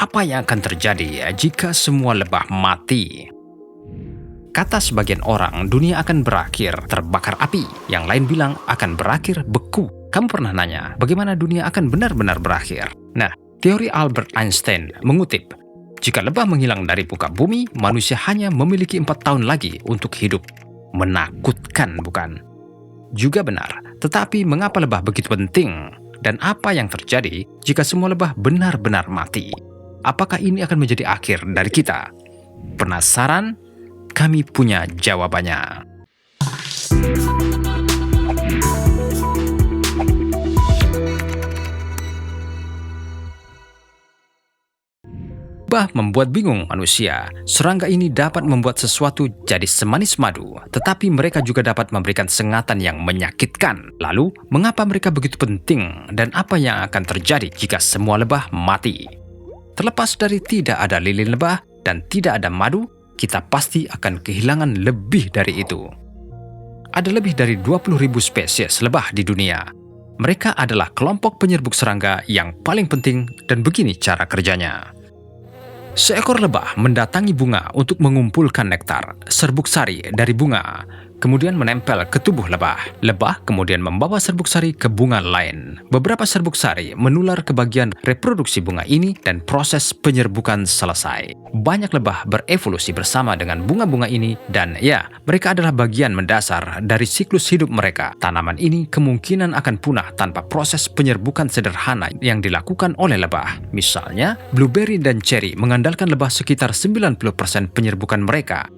Apa yang akan terjadi jika semua lebah mati? Kata sebagian orang, dunia akan berakhir terbakar api. Yang lain bilang akan berakhir beku. Kamu pernah nanya, bagaimana dunia akan benar-benar berakhir? Nah, teori Albert Einstein mengutip, jika lebah menghilang dari muka bumi, manusia hanya memiliki 4 tahun lagi untuk hidup. Menakutkan, bukan? Juga benar, tetapi mengapa lebah begitu penting? Dan apa yang terjadi jika semua lebah benar-benar mati? Apakah ini akan menjadi akhir dari kita? Penasaran? Kami punya jawabannya. Lebah membuat bingung manusia. Serangga ini dapat membuat sesuatu jadi semanis madu, tetapi mereka juga dapat memberikan sengatan yang menyakitkan. Lalu, mengapa mereka begitu penting dan apa yang akan terjadi jika semua lebah mati? Terlepas dari tidak ada lilin lebah dan tidak ada madu, kita pasti akan kehilangan lebih dari itu. Ada lebih dari 20.000 spesies lebah di dunia. Mereka adalah kelompok penyerbuk serangga yang paling penting dan begini cara kerjanya. Seekor lebah mendatangi bunga untuk mengumpulkan nektar, serbuk sari dari bunga, kemudian menempel ke tubuh lebah. Lebah kemudian membawa serbuk sari ke bunga lain. Beberapa serbuk sari menular ke bagian reproduksi bunga ini dan proses penyerbukan selesai. Banyak lebah berevolusi bersama dengan bunga-bunga ini dan ya, mereka adalah bagian mendasar dari siklus hidup mereka. Tanaman ini kemungkinan akan punah tanpa proses penyerbukan sederhana yang dilakukan oleh lebah. Misalnya, blueberry dan cherry mengandalkan lebah sekitar 90% penyerbukan mereka.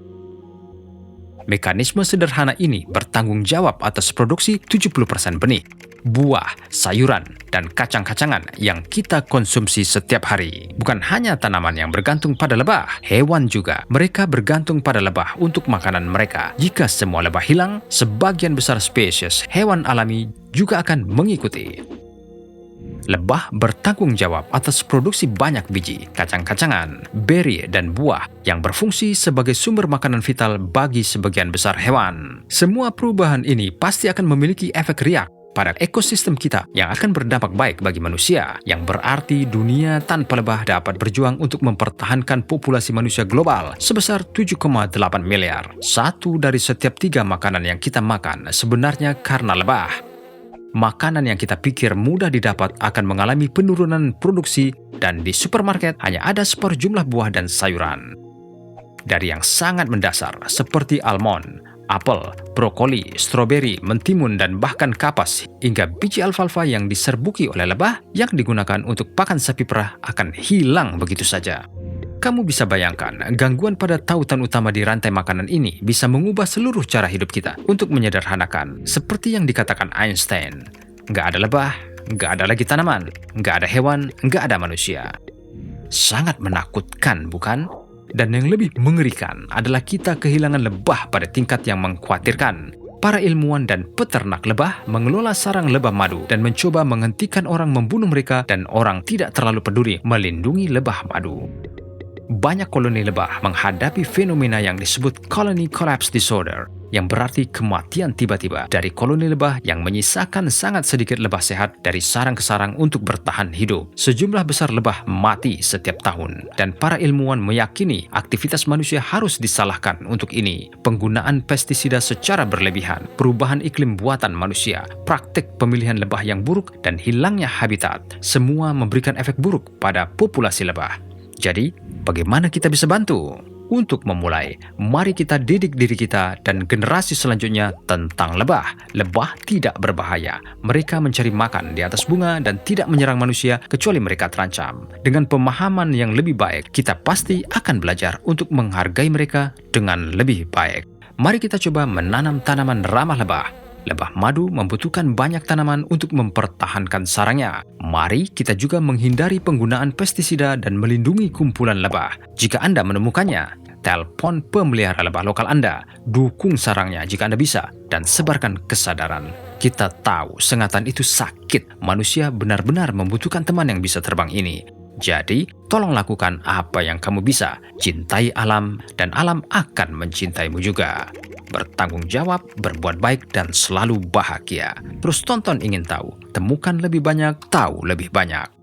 Mekanisme sederhana ini bertanggung jawab atas produksi 70% benih, buah, sayuran, dan kacang-kacangan yang kita konsumsi setiap hari. Bukan hanya tanaman yang bergantung pada lebah, hewan juga. Mereka bergantung pada lebah untuk makanan mereka. Jika semua lebah hilang, sebagian besar spesies hewan alami juga akan mengikuti. Lebah bertanggung jawab atas produksi banyak biji, kacang-kacangan, beri, dan buah yang berfungsi sebagai sumber makanan vital bagi sebagian besar hewan. Semua perubahan ini pasti akan memiliki efek riak pada ekosistem kita yang akan berdampak baik bagi manusia, yang berarti dunia tanpa lebah dapat berjuang untuk mempertahankan populasi manusia global sebesar 7,8 miliar. 1 dari setiap 3 makanan yang kita makan sebenarnya karena lebah. Makanan yang kita pikir mudah didapat akan mengalami penurunan produksi dan di supermarket hanya ada separuh jumlah buah dan sayuran. Dari yang sangat mendasar seperti almond, apel, brokoli, stroberi, mentimun, dan bahkan kapas hingga biji alfalfa yang diserbuki oleh lebah yang digunakan untuk pakan sapi perah akan hilang begitu saja. Kamu bisa bayangkan, gangguan pada tautan utama di rantai makanan ini bisa mengubah seluruh cara hidup kita. Untuk menyederhanakan, seperti yang dikatakan Einstein, nggak ada lebah, nggak ada lagi tanaman, nggak ada hewan, nggak ada manusia. Sangat menakutkan, bukan? Dan yang lebih mengerikan adalah kita kehilangan lebah pada tingkat yang mengkhawatirkan. Para ilmuwan dan peternak lebah mengelola sarang lebah madu dan mencoba menghentikan orang membunuh mereka dan orang tidak terlalu peduli melindungi lebah madu. Banyak koloni lebah menghadapi fenomena yang disebut colony collapse disorder, yang berarti kematian tiba-tiba dari koloni lebah yang menyisakan sangat sedikit lebah sehat dari sarang ke sarang untuk bertahan hidup. Sejumlah besar lebah mati setiap tahun, dan para ilmuwan meyakini aktivitas manusia harus disalahkan untuk ini. Penggunaan pestisida secara berlebihan, perubahan iklim buatan manusia, praktik pemilihan lebah yang buruk, dan hilangnya habitat, semua memberikan efek buruk pada populasi lebah. Jadi, bagaimana kita bisa bantu? Untuk memulai, mari kita didik diri kita dan generasi selanjutnya tentang lebah. Lebah tidak berbahaya. Mereka mencari makan di atas bunga dan tidak menyerang manusia kecuali mereka terancam. Dengan pemahaman yang lebih baik, kita pasti akan belajar untuk menghargai mereka dengan lebih baik. Mari kita coba menanam tanaman ramah lebah. Lebah madu membutuhkan banyak tanaman untuk mempertahankan sarangnya. Mari kita juga menghindari penggunaan pestisida dan melindungi kumpulan lebah. Jika Anda menemukannya, telepon pemelihara lebah lokal Anda, dukung sarangnya jika Anda bisa, dan sebarkan kesadaran. Kita tahu sengatan itu sakit. Manusia benar-benar membutuhkan teman yang bisa terbang ini. Jadi, tolong lakukan apa yang kamu bisa. Cintai alam, dan alam akan mencintaimu juga. Bertanggung jawab, berbuat baik, dan selalu bahagia. Terus tonton Ingin Tahu. Temukan lebih banyak, tahu lebih banyak.